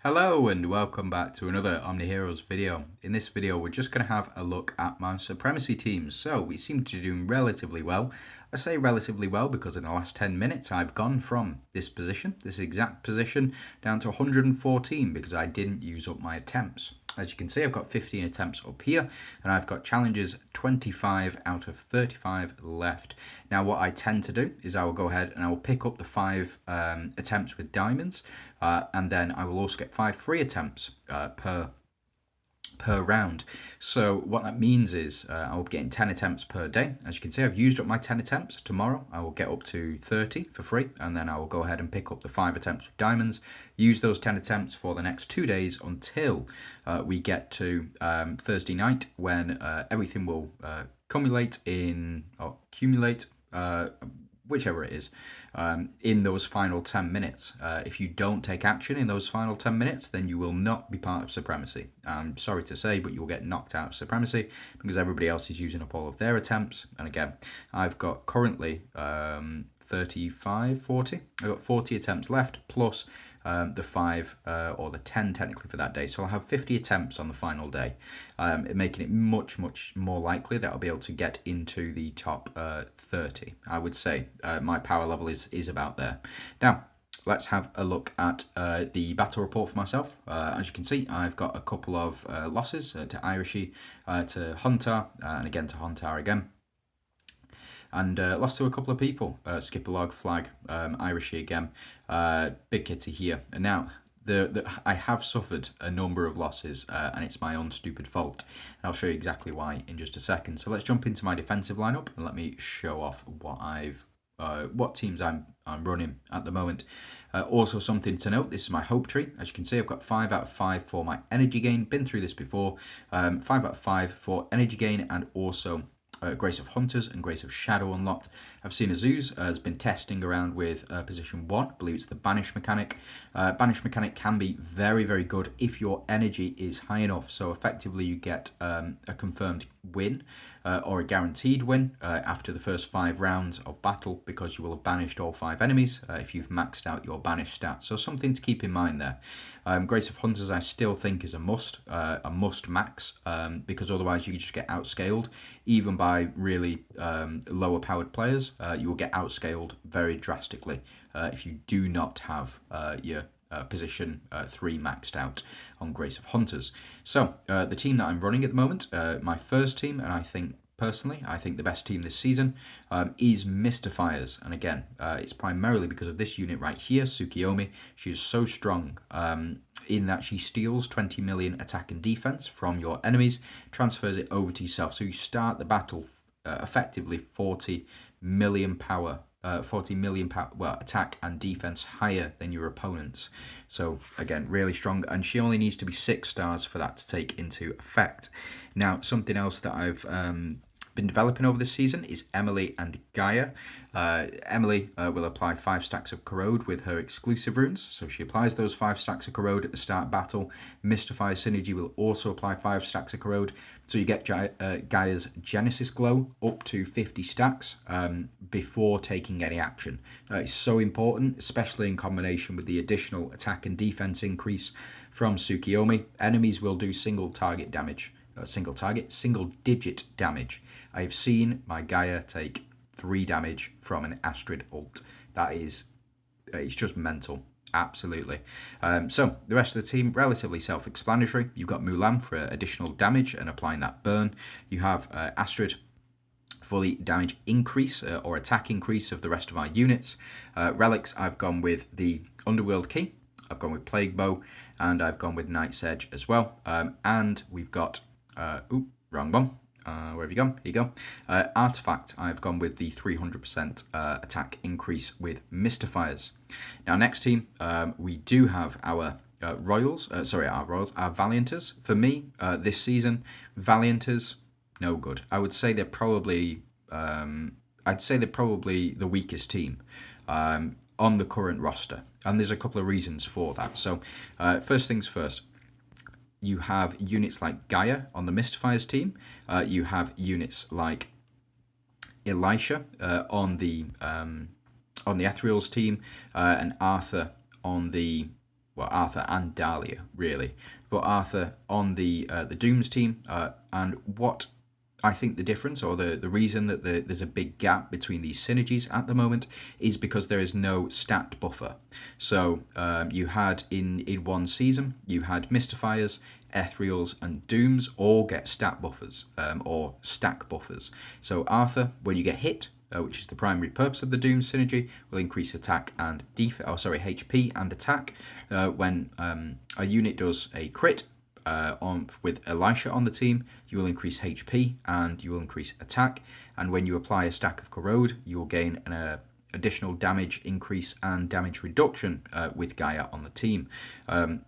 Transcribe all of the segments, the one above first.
Hello and welcome back to another OMNIHEROES video. In this video we're just going to have a look at my Supremacy teams. So we seem to be doing relatively well. I say relatively well because in the last 10 minutes I've gone from this position, this exact position, down to 114 because I didn't use up my attempts. As you can see, I've got 15 attempts up here, and I've got challenges 25 out of 35 left. Now, what I tend to do is I will go ahead and I will pick up the 5 attempts with diamonds, and then I will also get 5 free attempts per round. So what that means is I will be getting 10 attempts per day. As you can see, I've used up my 10 attempts. Tomorrow I will get up to 30 for free, and then I will go ahead and pick up the 5 attempts with diamonds, use those 10 attempts for the next 2 days until we get to Thursday night, when everything will accumulate, whichever it is, in those final 10 minutes. If you don't take action in those final 10 minutes, then you will not be part of Supremacy. I'm sorry to say, but you'll get knocked out of Supremacy because everybody else is using up all of their attempts. And again, I've got currently 40. I've got 40 attempts left, plus the 5 or the 10 technically for that day. So I'll have 50 attempts on the final day, making it much more likely that I'll be able to get into the top 30. I would say my power level is about there. Now, let's have a look at the battle report for myself. As you can see, I've got a couple of losses to Irishy, to Hunter, and again to Hunter again. And lost to a couple of people, Skipperlog, Flag, Irishy again, Big Kitty here. And now, I have suffered a number of losses, and it's my own stupid fault. And I'll show you exactly why in just a second. So let's jump into my defensive lineup and let me show off what teams I'm running at the moment. Also, something to note, this is my hope tree. As you can see, I've got 5 out of 5 for my energy gain. Been through this before. 5 out of 5 for energy gain, and also Grace of Hunters and Grace of Shadow unlocked. I've seen Azuz has been testing around with position 1. I believe it's the Banish mechanic. Banish mechanic can be very good if your energy is high enough. So effectively you get a confirmed win or a guaranteed win after the first 5 rounds of battle, because you will have banished all 5 enemies if you've maxed out your banish stat. So something to keep in mind there. Grace of Hunters I still think is a must max, because otherwise you just get outscaled, even by really lower powered players. You will get outscaled very drastically if you do not have your position 3 maxed out on Grace of Hunters. So the team that I'm running at the moment, my first team, and I think the best team this season, is Mytifiers. And again, it's primarily because of this unit right here, Tsukiyomi. She is so strong in that she steals 20 million attack and defense from your enemies, transfers it over to yourself. So you start the battle effectively 40 million power. Attack and defense higher than your opponents. So again, really strong, and she only needs to be 6 stars for that to take into effect. Now, something else that I've been developing over this season is Emily and Gaia. Emily will apply 5 stacks of corrode with her exclusive runes, so she applies those 5 stacks of corrode at the start of battle. Mystifier Synergy will also apply 5 stacks of corrode, so you get Gaia's Genesis Glow up to 50 stacks before taking any action. It's so important, especially in combination with the additional attack and defense increase from Tsukiyomi. Enemies will do single digit damage. I've seen my Gaia take 3 damage from an Astrid ult. It's just mental. Absolutely. So the rest of the team, relatively self-explanatory. You've got Mulan for additional damage and applying that burn. You have Astrid for the damage increase or attack increase of the rest of our units. Relics, I've gone with the Underworld Key. I've gone with Plague Bow, and I've gone with Night's Edge as well. And we've got wrong one. Where have you gone? Here you go. Artifact, I've gone with the 300% attack increase with Mystifiers. Now, next team, we do have our Valianters. For me, this season, Valianters, no good. I would say they're probably, the weakest team on the current roster, and there's a couple of reasons for that. So, first things first. You have units like Gaia on the Mystifiers team. You have units like Elisha on the Ethereal's team, and Arthur on the well, Arthur and Dahlia, really. But Arthur on the Dooms team, and what I think the difference, or the reason that there's a big gap between these synergies at the moment, is because there is no stat buffer. So you had in one season, you had Mystifiers, Ethereals, and Dooms all get stat buffers, or stack buffers. So Arthur, when you get hit, which is the primary purpose of the Doom synergy, will increase attack and HP and attack. When a unit does a crit with Elisha on the team, you will increase HP and you will increase attack. And when you apply a stack of Corrode, you will gain an additional damage increase and damage reduction with Gaia on the team.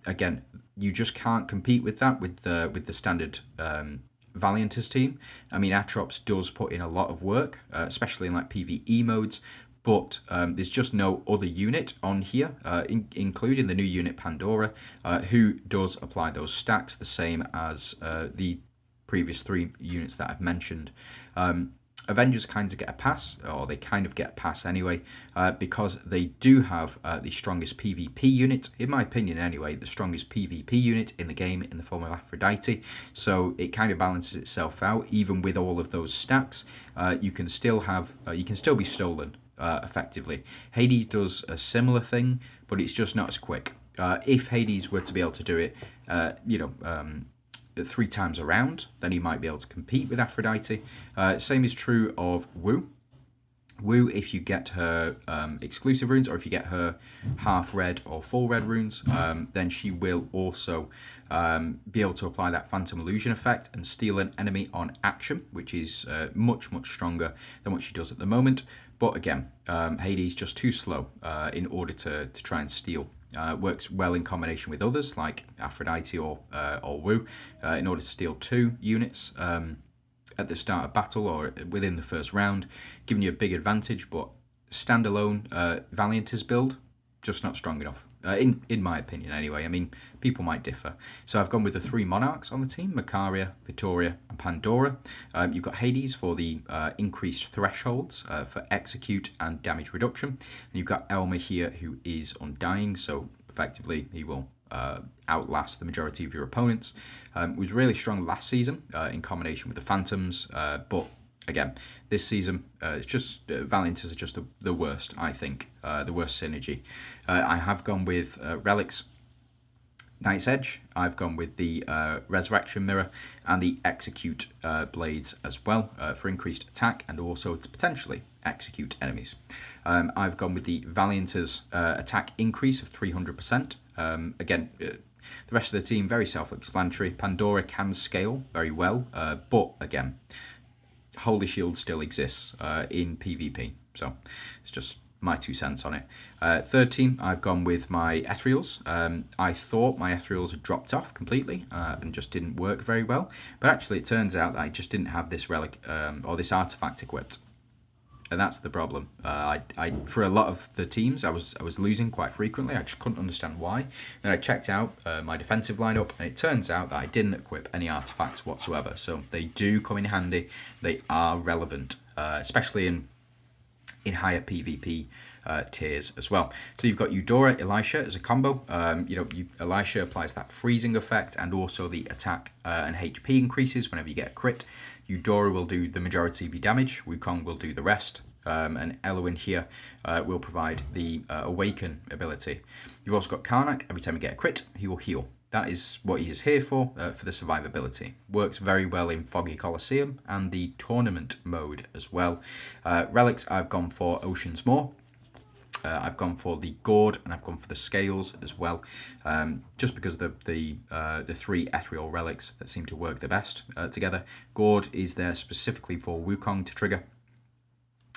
Again, you just can't compete with that with the standard Valiant's team. I mean, Atrox does put in a lot of work, especially in like PvE modes, but there's just no other unit on here, including the new unit Pandora, who does apply those stacks the same as the previous 3 units that I've mentioned. Avengers kind of get a pass, or they kind of get a pass anyway, because they do have the strongest PvP unit, in my opinion anyway, the strongest PvP unit in the game in the form of Aphrodite. So it kind of balances itself out. Even with all of those stacks, you can still be stolen effectively. Hades does a similar thing, but it's just not as quick. If Hades were to be able to do it, 3 times around, then he might be able to compete with Aphrodite. Same is true of Wu. Wu, if you get her exclusive runes, or if you get her half red or full red runes, then she will also be able to apply that Phantom Illusion effect and steal an enemy on action, which is much stronger than what she does at the moment. But again, Hades just too slow in order to try and steal. Works well in combination with others like Aphrodite or Wu in order to steal 2 units at the start of battle or within the first round, giving you a big advantage. But standalone Valiant's build, just not strong enough. In my opinion anyway. I mean, people might differ. So I've gone with the 3 Monarchs on the team, Macaria, Vittoria and Pandora. You've got Hades for the increased thresholds for execute and damage reduction. And you've got Elmer here, who is undying, so effectively he will outlast the majority of your opponents. Was really strong last season in combination with the Phantoms, but again, this season, it's just Valiant is just the worst, I think, the worst synergy. I have gone with Relics, Knight's Edge. I've gone with the Resurrection Mirror and the Execute Blades as well for increased attack and also to potentially execute enemies. I've gone with the Valiant's attack increase of 300%. Again, the rest of the team, very self-explanatory. Pandora can scale very well, but again, Holy Shield still exists in PvP, so it's just my 2 cents on it. Third team, I've gone with my Ethereals. I thought my Ethereals had dropped off completely and just didn't work very well, but actually it turns out that I just didn't have this relic or this artifact equipped. And that's the problem. I for a lot of the teams, I was losing quite frequently. I just couldn't understand why. Then I checked out my defensive lineup, and it turns out that I didn't equip any artifacts whatsoever. So they do come in handy. They are relevant, especially in higher PvP tiers as well. So you've got Eudora, Elisha as a combo. Elisha applies that freezing effect and also the attack and HP increases whenever you get a crit. Eudora will do the majority of your damage. Wukong will do the rest. And Eloin here will provide the Awaken ability. You've also got Karnak. Every time you get a crit, he will heal. That is what he is here for the survivability. Works very well in Foggy Coliseum and the tournament mode as well. Relics, I've gone for Ocean's Maw. I've gone for the Gourd and I've gone for the Scales as well, just because of the 3 ethereal relics that seem to work the best together. Gourd is there specifically for Wukong to trigger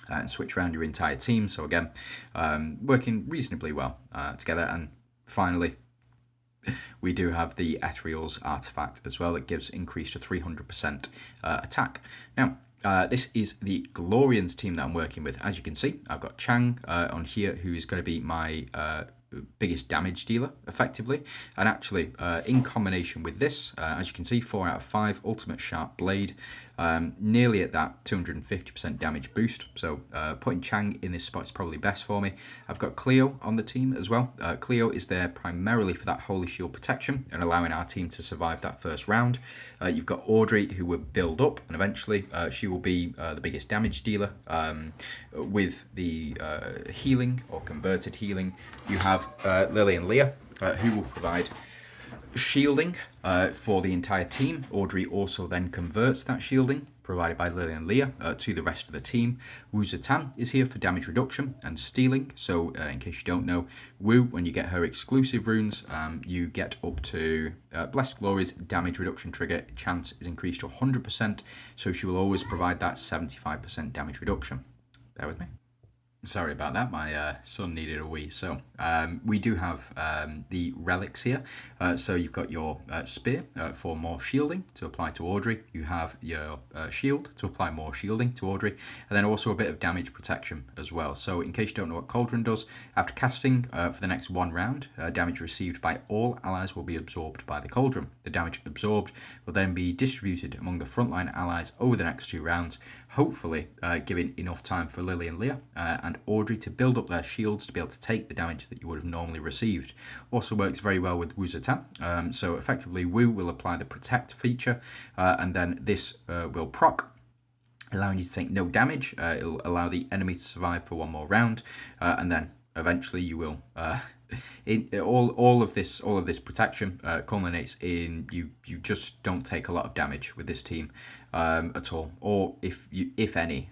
and switch around your entire team. So again, working reasonably well together. And finally, we do have the Ethereal's artifact as well that gives increase to 300% attack. Now, this is the Glorian's team that I'm working with. As you can see, I've got Chang on here, who is going to be my biggest damage dealer, effectively. And actually, in combination with this, as you can see, 4 out of 5, Ultimate Sharp Blade. Nearly at that 250% damage boost. So putting Chang in this spot is probably best for me. I've got Cleo on the team as well. Cleo is there primarily for that Holy Shield protection and allowing our team to survive that first round. You've got Audrey, who will build up, and eventually she will be the biggest damage dealer with the healing or converted healing. You have Lily and Leah, who will provide shielding for the entire team. Audrey also then converts that shielding provided by Lily and Leah to the rest of the team. Wu Zetian is here for damage reduction and stealing. So in case you don't know, Wu, when you get her exclusive runes, you get up to Blessed Glory's damage reduction trigger chance is increased to 100%. So she will always provide that 75% damage reduction. Bear with me. Sorry about that, my son needed a wee. So we do have the relics here. So you've got your spear for more shielding to apply to Audrey. You have your shield to apply more shielding to Audrey. And then also a bit of damage protection as well. So in case you don't know what Cauldron does, after casting for the next 1 round, damage received by all allies will be absorbed by the Cauldron. The damage absorbed will then be distributed among the frontline allies over the next 2 rounds, hopefully giving enough time for Lily and Leah and Audrey to build up their shields to be able to take the damage that you would have normally received. Also works very well with Wu Zetian. So effectively Wu will apply the protect feature and then this will proc, allowing you to take no damage. It'll allow the enemy to survive for 1 more round and then eventually you will all of this protection culminates in you just don't take a lot of damage with this team at all, or if any,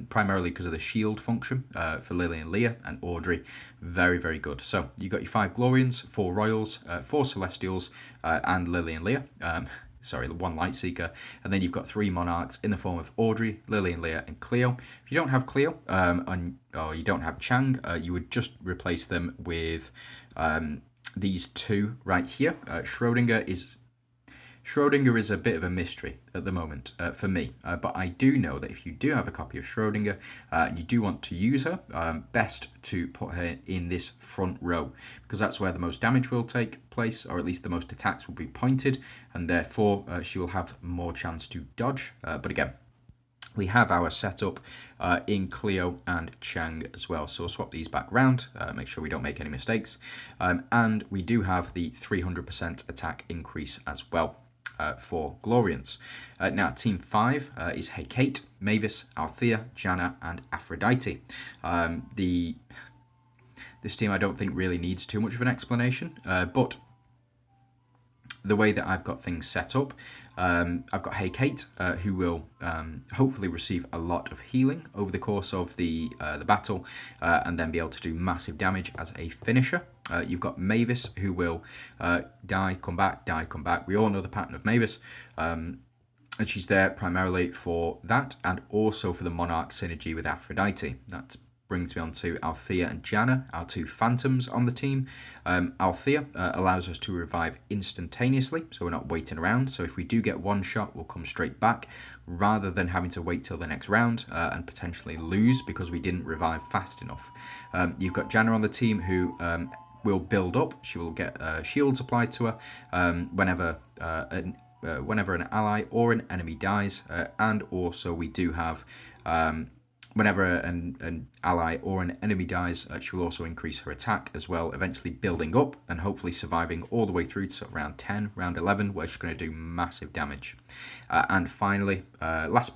primarily because of the shield function for Lily and Leah and Audrey. Very, very good. So you got your 5 Glorians, 4 Royals, 4 Celestials, and Lily and Leah. Sorry, the 1 Lightseeker, and then you've got 3 Monarchs in the form of Audrey, Lily and Leah, and Cleo. If you don't have Cleo, or you don't have Chang, you would just replace them with these 2 right here. Schrodinger is a bit of a mystery at the moment for me, but I do know that if you do have a copy of Schrodinger and you do want to use her, best to put her in this front row, because that's where the most damage will take place, or at least the most attacks will be pointed, and therefore she will have more chance to dodge. But again, we have our setup in Cleo and Chang as well. So we'll swap these back round, make sure we don't make any mistakes. And we do have the 300% attack increase as well for Glorians. Now, Team 5 is Hecate, Mavis, Althea, Janna, and Aphrodite. This team I don't think really needs too much of an explanation, but the way that I've got things set up, I've got Hecate, who will hopefully receive a lot of healing over the course of the battle, and then be able to do massive damage as a finisher. You've got Mavis, who will die, come back, die, come back. We all know the pattern of Mavis, and she's there primarily for that, and also for the Monarch synergy with Aphrodite. That brings me on to Althea and Janna, our 2 Phantoms on the team. Althea allows us to revive instantaneously, so we're not waiting around. So if we do get 1 shot, we'll come straight back, rather than having to wait till the next round and potentially lose because we didn't revive fast enough. You've got Janna on the team, who will build up. She will get shields applied to her whenever an ally or an enemy dies, and also we do have whenever an ally or an enemy dies, she will also increase her attack as well, eventually building up and hopefully surviving all the way through to round 10, round 11, where she's going to do massive damage. And finally, last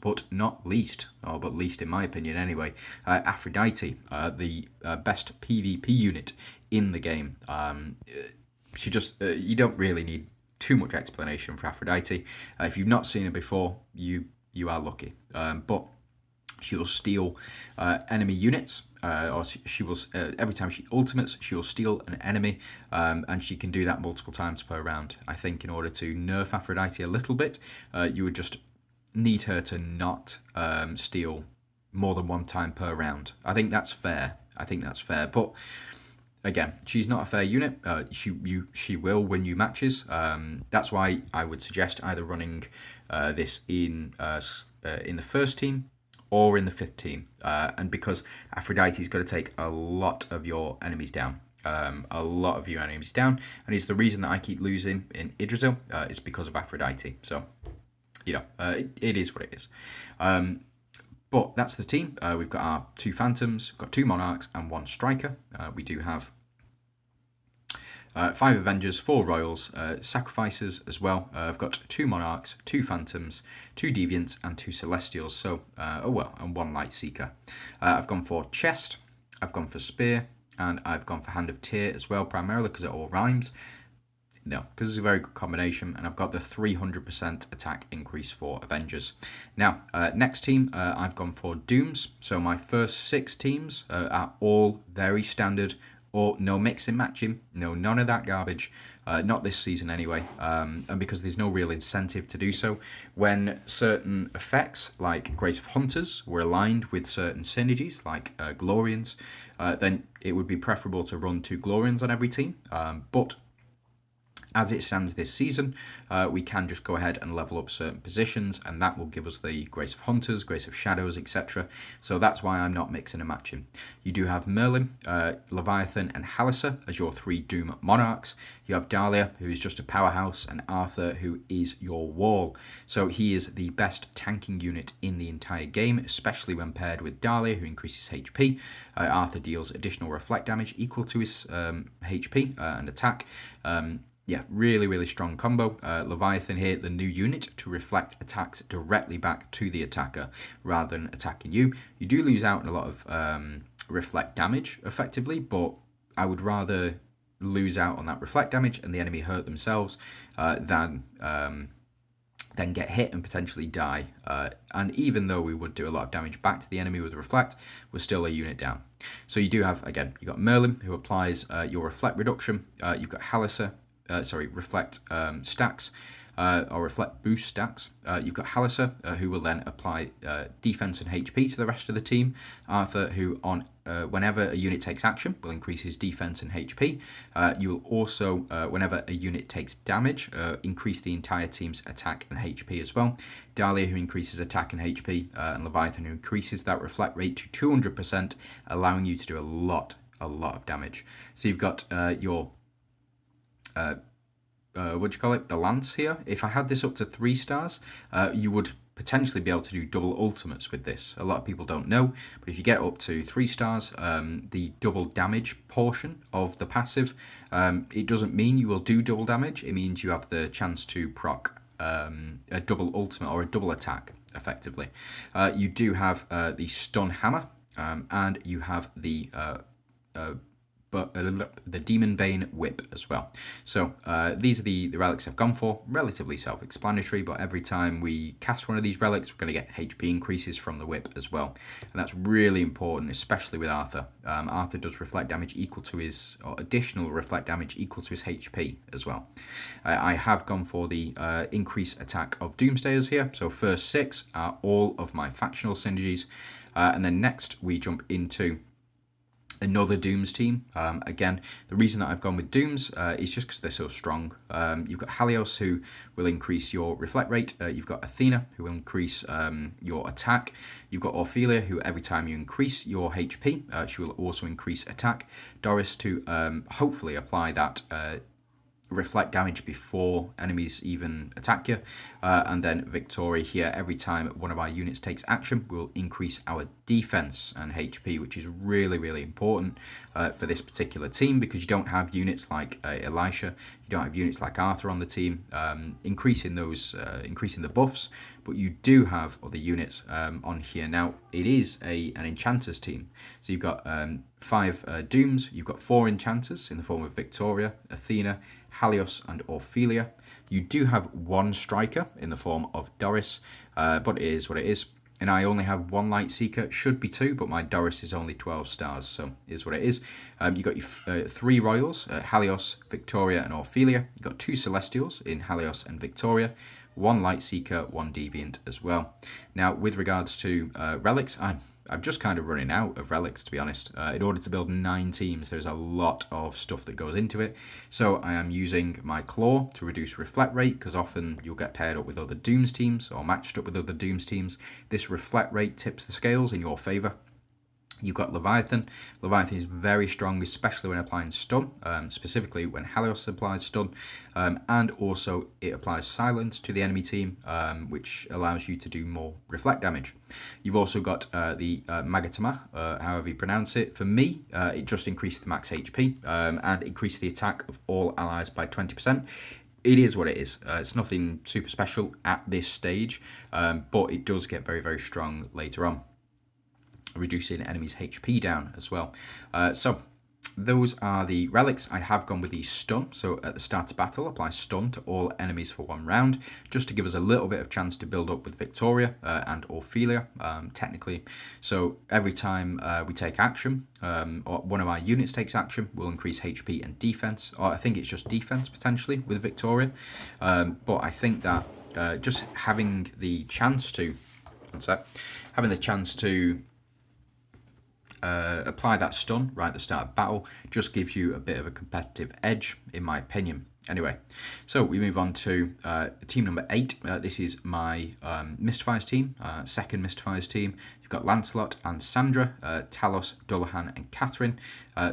but not least, but least in my opinion anyway, Aphrodite, the best PvP unit in the game. She just, you don't really need too much explanation for Aphrodite. If you've not seen her before, you are lucky. But she will steal enemy units, or she will every time she ultimates, she will steal an enemy, and she can do that multiple times per round. I think in order to nerf Aphrodite a little bit, you would just need her to not steal more than 1 time per round. I think that's fair. But again, she's not a fair unit. She will win you matches. That's why I would suggest either running this in the first team or in the 5th team, and because Aphrodite's got to take a lot of your enemies down, and it's the reason that I keep losing in Idrisil is because of Aphrodite. So you know, it is what it is. But that's the team. We've got our 2 Phantoms, we've got 2 Monarchs and 1 Striker. We do have 5 Avengers, 4 Royals, Sacrifices as well. I've got 2 Monarchs, 2 Phantoms, 2 Deviants and 2 Celestials. So, and 1 Light Seeker. I've gone for Chest, I've gone for Spear, and I've gone for Hand of Tyr as well, primarily because it all rhymes. No, because it's a very good combination, and I've got the 300% attack increase for Avengers. Now, next team, I've gone for Dooms. So my first 6 teams are all very standard, or no mixing matching, no none of that garbage. Not this season anyway, and because there's no real incentive to do so. When certain effects, like Grace of Hunters, were aligned with certain synergies, like Glorians, then it would be preferable to run 2 Glorians on every team, but as it stands this season, we can just go ahead and level up certain positions, and that will give us the Grace of Hunters, Grace of Shadows, etc. So that's why I'm not mixing and matching. You do have Merlin, Leviathan, and Hallisser as your 3 Doom Monarchs. You have Dahlia, who is just a powerhouse, and Arthur, who is your wall. So he is the best tanking unit in the entire game, especially when paired with Dahlia, who increases HP. Arthur deals additional reflect damage equal to his HP and attack. Yeah, really, really strong combo. Leviathan here, the new unit, to reflect attacks directly back to the attacker rather than attacking you. You do lose out on a lot of reflect damage, effectively, but I would rather lose out on that reflect damage and the enemy hurt themselves than get hit and potentially die. And even though we would do a lot of damage back to the enemy with reflect, we're still a unit down. So you do have, again, you've got Merlin, who applies your reflect reduction. You've got Hallisser, reflect stacks, or reflect boost stacks. You've got Hallisser, who will then apply defense and HP to the rest of the team. Arthur, who on whenever a unit takes action, will increase his defense and HP. You will also, whenever a unit takes damage, increase the entire team's attack and HP as well. Dahlia, who increases attack and HP, and Leviathan, who increases that reflect rate to 200%, allowing you to do a lot of damage. So you've got your the Lance here. If I had this up to 3 stars, you would potentially be able to do double ultimates with this. A lot of people don't know, but if you get up to 3 stars, the double damage portion of the passive, it doesn't mean you will do double damage. It means you have the chance to proc a double ultimate or a double attack, effectively. You do have the stun hammer, and you have the Demon Bane Whip as well. So these are the relics I've gone for. Relatively self-explanatory, but every time we cast one of these relics, we're going to get HP increases from the whip as well. And that's really important, especially with Arthur. Arthur does reflect damage equal to his, or additional reflect damage equal to his HP as well. I have gone for the increase attack of Doomsdayers here. So first 6 are all of my factional synergies. And then next we jump into another Dooms team. Again, the reason that I've gone with Dooms is just because they're so strong. You've got Helios, who will increase your reflect rate. You've got Athena, who will increase your attack. You've got Ophelia, who every time you increase your HP, she will also increase attack. Doris, to hopefully apply that reflect damage before enemies even attack you, and then Victoria here, every time one of our units takes action, we'll increase our defense and HP, which is really important for this particular team, because you don't have units like Elisha, you don't have units like Arthur on the team increasing the buffs, but you do have other units on here. Now it is an Enchanters team, so you've got 5 Dooms, you've got 4 Enchanters in the form of Victoria, Athena, Helios and Ophelia. You do have 1 Striker in the form of Doris, but it is what it is. And I only have 1 Light Seeker, should be 2, but my Doris is only 12 stars, so it is what it is. You've got your 3 Royals, Helios, Victoria and Ophelia. You've got 2 Celestials in Helios and Victoria, 1 Light Seeker, 1 Deviant as well. Now, with regards to relics, I'm just kind of running out of relics, to be honest. In order to build 9 teams, there's a lot of stuff that goes into it. So I am using my Claw to reduce reflect rate, because often you'll get paired up with other Dooms teams or matched up with other Dooms teams. This reflect rate tips the scales in your favour. You've got Leviathan. Leviathan is very strong, especially when applying stun, specifically when Helios applies stun, and also it applies silence to the enemy team, which allows you to do more reflect damage. You've also got the Magatama, however you pronounce it. For me, it just increased the max HP and increased the attack of all allies by 20%. It is what it is. It's nothing super special at this stage, but it does get very, very strong later on, reducing enemies' HP down as well. So those are the relics. I have gone with the stun. So at the start of battle, apply stun to all enemies for 1 round, just to give us a little bit of chance to build up with Victoria and Ophelia, technically. So every time we take action, or one of our units takes action, we'll increase HP and defense. Or I think it's just defense potentially with Victoria. But I think that just having the chance to, apply that stun right at the start of battle just gives you a bit of a competitive edge, in my opinion. Anyway, so we move on to team number 8. This is my Mytifiers team, second Mytifiers team. You've got Lancelot and Sandra, Talos, Dullahan, and Catherine.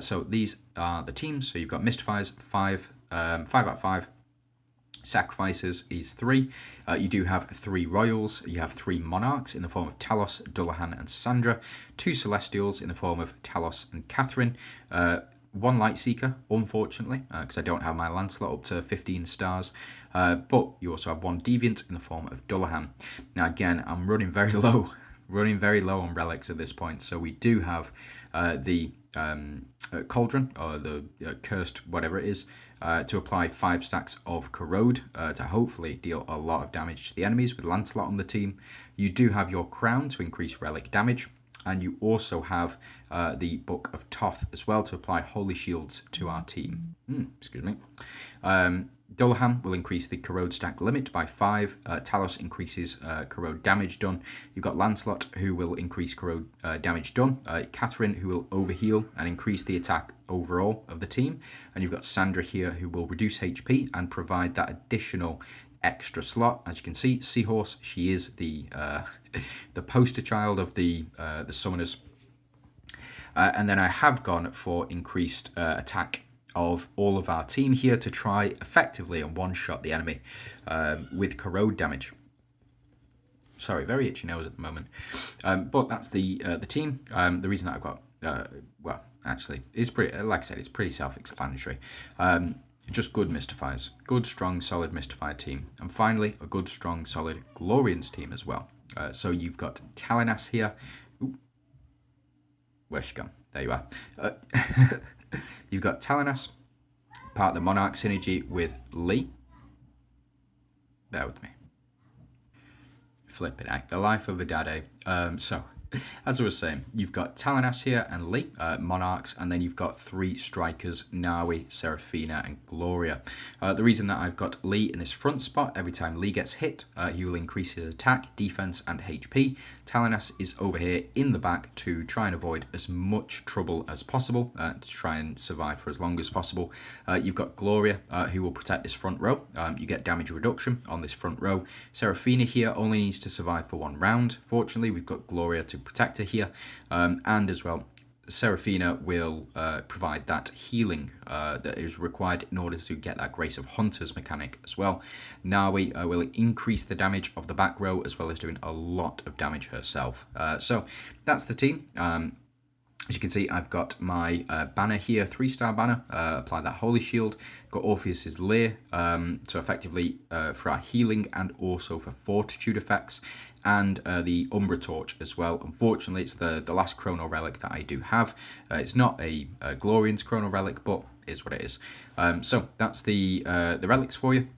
So these are the teams. So you've got Mytifiers 5 out of 5. Sacrifices is 3. You do have 3 royals. You have 3 monarchs in the form of Talos, Dullahan, and Sandra. 2 celestials in the form of Talos and Catherine. 1 light seeker, unfortunately, because I don't have my Lancelot up to 15 stars. But you also have 1 deviant in the form of Dullahan. Now again, I'm running very low on relics at this point. So we do have the cauldron, or the cursed whatever it is, to apply 5 stacks of corrode to hopefully deal a lot of damage to the enemies with Lancelot on the team. You do have your crown to increase relic damage, and you also have the Book of Thoth as well to apply holy shields to our team. Excuse me. Dullahan will increase the corrode stack limit by 5. Talos increases corrode damage done. You've got Lancelot, who will increase corrode damage done. Catherine, who will overheal and increase the attack overall of the team. And you've got Sandra here, who will reduce HP and provide that additional extra slot. As you can see, Seahorse, she is the the poster child of the summoners. And then I have gone for increased attack of all of our team here to try effectively and one-shot the enemy with corrode damage. Sorry, very itchy nose at the moment. But that's the team. The reason that I've got, well, actually, it's pretty, like I said, it's pretty self-explanatory. Just good Mystifiers. Good, strong, solid Mystifier team. And finally, a good, strong, solid Glorians team as well. So you've got Talinas here. Ooh. Where's she gone? There you are. You've got Talinas, part of the Monarch synergy with Lee. Bear with me. Flipping heck, the life of a daddy. So, as I was saying, you've got Talinas here and Lee, Monarchs, and then you've got 3 strikers, Nawi, Seraphina, and Gloria. The reason that I've got Lee in this front spot, every time Lee gets hit, he will increase his attack, defense, and HP. Talinas is over here in the back to try and avoid as much trouble as possible, to try and survive for as long as possible. You've got Gloria, who will protect this front row. You get damage reduction on this front row. Seraphina here only needs to survive for 1 round. Fortunately, we've got Gloria to protect her here, and as well, Seraphina will provide that healing that is required in order to get that Grace of Hunters mechanic as well. Nawi will increase the damage of the back row as well as doing a lot of damage herself. So that's the team. As you can see, I've got my banner here, 3-star banner. Apply that Holy Shield. Got Orpheus's Lair, so effectively for our healing and also for fortitude effects. And the Umbra Torch as well. Unfortunately, it's the last Chrono Relic that I do have. It's not a Glorian's Chrono Relic, but is what it is. So that's the relics for you.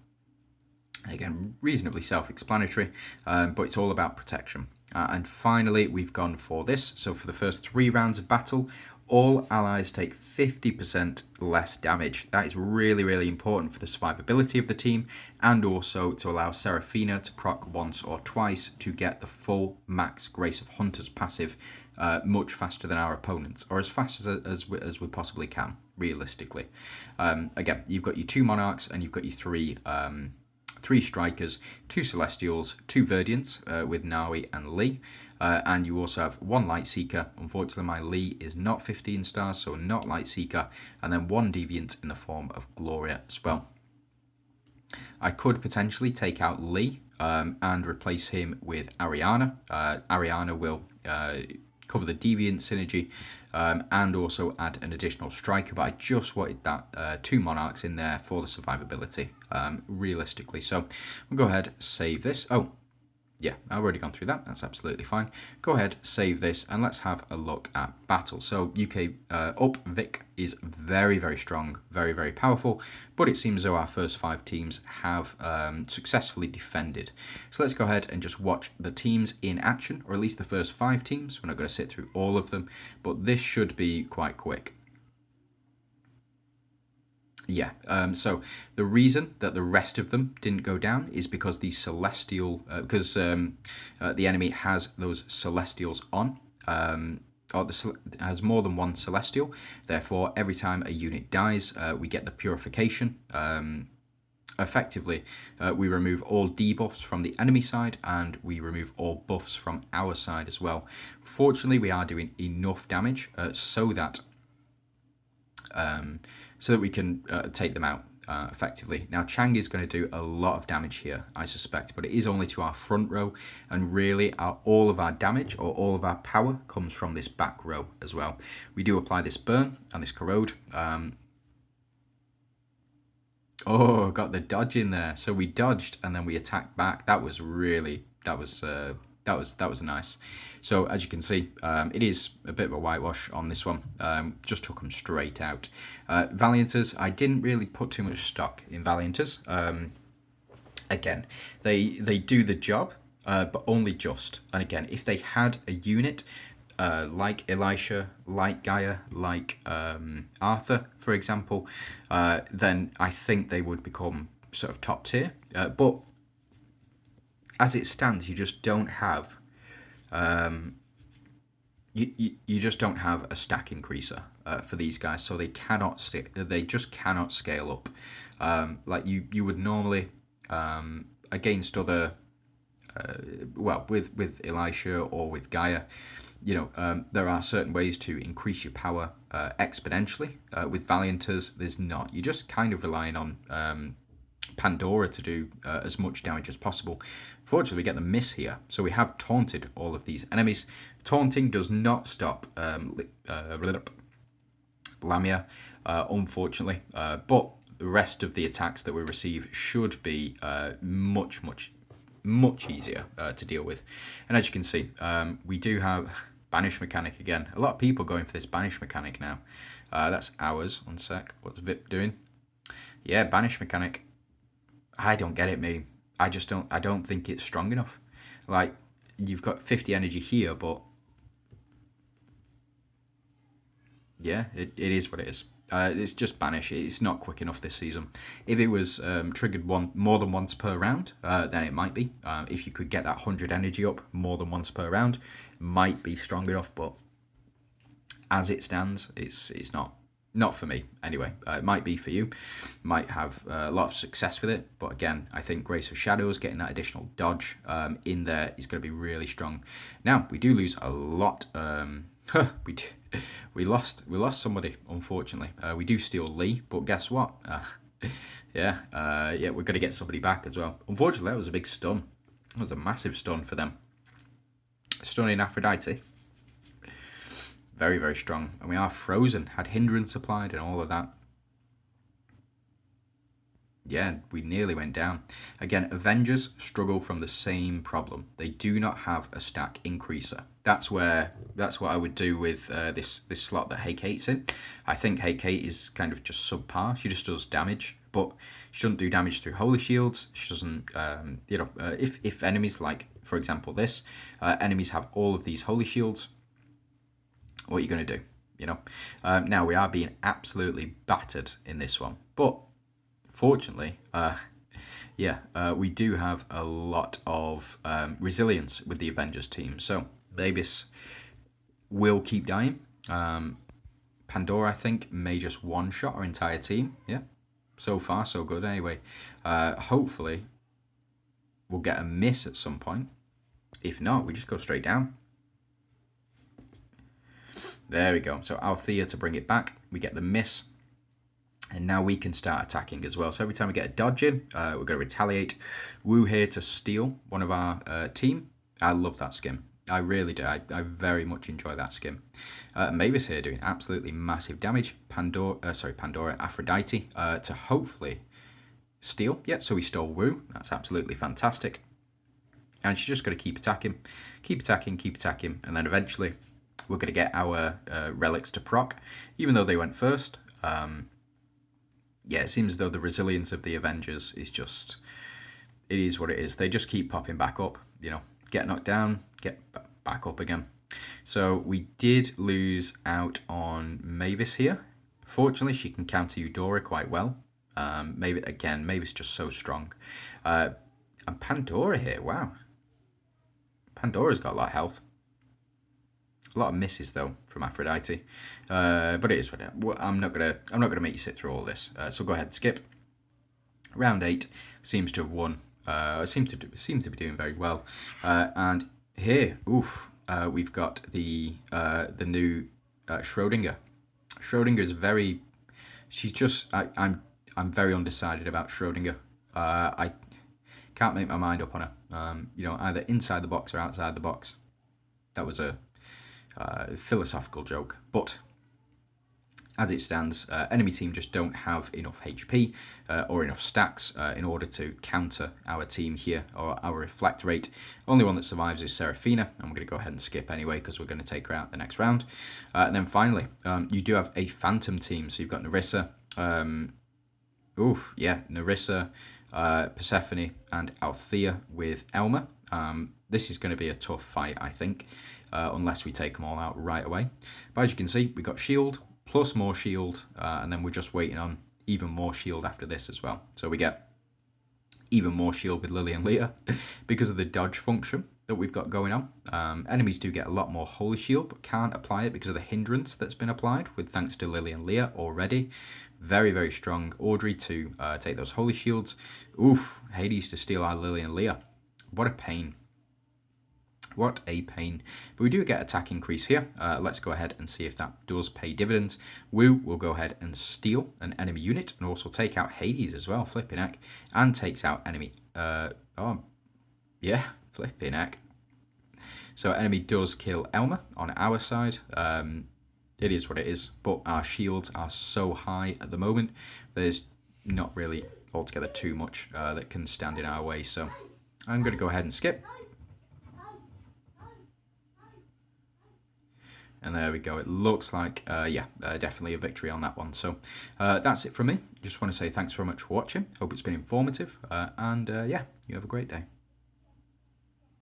Again, reasonably self-explanatory, but it's all about protection. And finally, we've gone for this. So for the first 3 rounds of battle, all allies take 50% less damage. That is really, really important for the survivability of the team, and also to allow Seraphina to proc once or twice to get the full max Grace of Hunters passive much faster than our opponents, or as fast as we possibly can, realistically. Again, you've got your 2 Monarchs and you've got your 3 3 strikers, 2 celestials, 2 Verdians with Nawi and Lee, and you also have 1 light seeker. Unfortunately, my Lee is not 15 stars, so not light seeker, and then 1 deviant in the form of Gloria as well. I could potentially take out Lee and replace him with Ariana. Ariana will cover the deviant synergy and also add an additional striker, but I just wanted that 2 monarchs in there for the survivability realistically. So we'll go ahead, save this. Oh yeah, I've already gone through that. That's absolutely fine. Go ahead, save this, and let's have a look at battle. So UK up Vic is very, very strong, very, very powerful, but it seems as though our first 5 teams have successfully defended. So let's go ahead and just watch the teams in action, or at least the first 5 teams. We're not going to sit through all of them, but this should be quite quick. Yeah, so the reason that the rest of them didn't go down is because the celestial, because the enemy has those celestials on, or has more than 1 celestial. Therefore, every time a unit dies, we get the purification. Effectively, we remove all debuffs from the enemy side, and we remove all buffs from our side as well. Fortunately, we are doing enough damage so that we can take them out effectively. Now, Chang is going to do a lot of damage here, I suspect, but it is only to our front row, and really all of our damage or all of our power comes from this back row as well. We do apply this burn and this corrode. Oh, got the dodge in there. So we dodged and then we attacked back. That was really, that was nice. So as you can see, it is a bit of a whitewash on this one. Just took them straight out. Valianters, I didn't really put too much stock in Valianters. Again, they do the job, but only just. And again, if they had a unit like Elisha, like Gaia, like Arthur, for example, then I think they would become sort of top tier. But as it stands, you just don't have you just don't have a stack increaser for these guys, so they just cannot scale up like you would normally against other with Elisha or with Gaia. You know, there are certain ways to increase your power exponentially. With Valianters, there's not. You're just kind of relying on Pandora to do as much damage as possible. Fortunately, we get the miss here, so we have taunted all of these enemies. Taunting does not stop Lamia, unfortunately, but the rest of the attacks that we receive should be much easier to deal with. And as you can see, we do have Banish Mechanic again. A lot of people going for this Banish Mechanic now. That's ours. One sec. What's Vip doing? Yeah, Banish Mechanic. I don't get it, me. I don't think it's strong enough. Like, you've got 50 energy here, but yeah, it is what it is. It's just Banish. It's not quick enough this season. If it was triggered more than once per round, then it might be. If you could get that 100 energy up more than once per round, might be strong enough. But as it stands, it's not for me. Anyway, it might be for you. Might have a lot of success with it. But again, I think Grace of Shadows, getting that additional dodge in there is going to be really strong. Now, we do lose a lot. We lost somebody, unfortunately. We do steal Lee, but guess what? Yeah, we're going to get somebody back as well. Unfortunately, that was a big stun. That was a massive stun for them. Stun in Aphrodite. Very, very strong. And we are frozen. Had hindrance applied and all of that. Yeah, we nearly went down. Again, Avengers struggle from the same problem. They do not have a stack increaser. That's what I would do with this slot that Hake8's in. I think Hake8 is kind of just subpar. She just does damage, but she doesn't do damage through holy shields. She doesn't, if enemies like, for example, this, enemies have all of these holy shields, what are you going to do? You know, now we are being absolutely battered in this one, but fortunately, we do have a lot of resilience with the Avengers team. So Babis will keep dying. Pandora, I think, may just one-shot our entire team. Yeah, so far so good. Anyway, hopefully we'll get a miss at some point. If not, we just go straight down. There we go. So Althea to bring it back. We get the miss. And now we can start attacking as well. So every time we get a dodge in, we're going to retaliate. Woo here to steal one of our team. I love that skin. I really do. I very much enjoy that skin. Mavis here doing absolutely massive damage. Pandora, Aphrodite to hopefully steal. Yeah, so we stole Woo. That's absolutely fantastic. And she's just got to keep attacking, keep attacking, keep attacking. And then eventually we're going to get our relics to proc, even though they went first. Yeah, it seems as though the resilience of the Avengers is just, it is what it is. They just keep popping back up, you know, get knocked down, get back up again. So we did lose out on Mavis here. Fortunately, she can counter Eudora quite well. Mavis just so strong. And Pandora here, wow. Pandora's got a lot of health. A lot of misses though from Aphrodite, but it is what it is. I'm not gonna make you sit through all this. So go ahead and skip. Round 8 seems to have won. Seem to be doing very well. And here, we've got the new Schrodinger. Schrodinger is very. She's just. I'm very undecided about Schrodinger. I can't make my mind up on her. You know, either inside the box or outside the box. That was a philosophical joke, but as it stands, enemy team just don't have enough HP or enough stacks in order to counter our team here, or our reflect rate. Only one that survives is Seraphina. I'm going to go ahead and skip anyway because we're going to take her out the next round. And then finally, you do have a Phantom team. So you've got Nerissa, Nerissa, Persephone, and Althea with Elma. This is going to be a tough fight, I think, unless we take them all out right away. But as you can see, we got shield, plus more shield, and then we're just waiting on even more shield after this as well. So we get even more shield with Lily and Leah because of the dodge function that we've got going on. Enemies do get a lot more holy shield, but can't apply it because of the hindrance that's been applied with thanks to Lily and Leah already. Very, very strong Audrey to take those holy shields. Oof, Hades to steal our Lily and Leah. What a pain. What a pain. But we do get attack increase here. Let's go ahead and see if that does pay dividends. Woo will go ahead and steal an enemy unit and also take out Hades as well, flipping heck. And takes out enemy... flipping heck. So enemy does kill Elma on our side. It is what it is. But our shields are so high at the moment. There's not really altogether too much that can stand in our way. So I'm going to go ahead and skip. And there we go. It looks like, definitely a victory on that one. So that's it from me. Just want to say thanks very much for watching. Hope it's been informative. You have a great day.